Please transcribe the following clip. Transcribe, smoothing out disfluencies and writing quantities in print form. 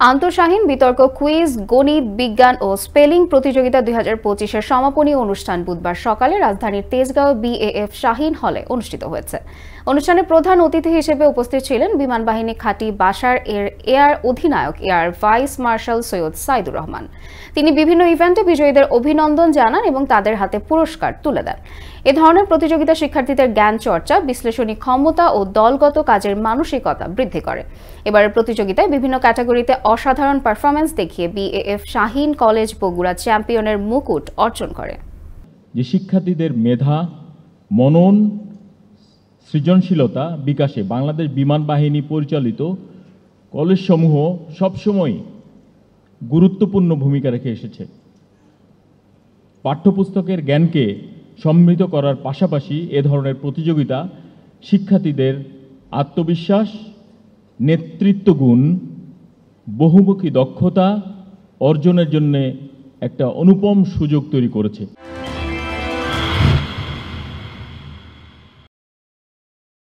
আন্তঃশাহীন বিতর্ক কুইজ, গণিত, বিজ্ঞান ও স্পেলিং প্রতিযোগিতা 2025-এর সমাপনী অনুষ্ঠান বুধবার সকালে রাজধানীর তেজগাঁও বিএএফ শাহীন হলে অনুষ্ঠিত হয়েছে। অনুষ্ঠানে প্রধান অতিথি হিসেবে উপস্থিত ছিলেন বিমান বাহিনী ঘাঁটি বাসার এর এয়ার অধিনায়ক air vice marshal Syed Saidur Rahman. তিনি বিভিন্ন ইভেন্টে বিজয়ীদের অভিনন্দন জানান এবং তাদের হাতে পুরস্কার তুলে দেন। এ ধরনের প্রতিযোগিতা শিক্ষার্থীদের জ্ঞান চর্চা, বিশ্লেষণী ক্ষমতা ও দলগত কাজের মানসিকতা বৃদ্ধি করে। এবারের প্রতিযোগিতায় বিভিন্ন ক্যাটাগরিতে অসাধারণ পারফরমেন্স দেখিয়ে বিএএফ শাহীন কলেজ বগুড়া চ্যাম্পিয়নের মুকুট অর্জন করে। যে শিক্ষার্থীদের মেধা, মনন, সৃজনশীলতা বিকাশে বাংলাদেশ বিমান বাহিনী পরিচালিত কলেজসমূহ সবসময় গুরুত্বপূর্ণ ভূমিকা রেখে এসেছে। পাঠ্যপুস্তকের জ্ঞানকে সমৃদ্ধ করার পাশাপাশি এ ধরনের প্রতিযোগিতা শিক্ষার্থীদের আত্মবিশ্বাস, নেতৃত্ব গুণ, বহুমুখী দক্ষতা অর্জনের জন্য একটা অনুপম সুযোগ তৈরি করেছে।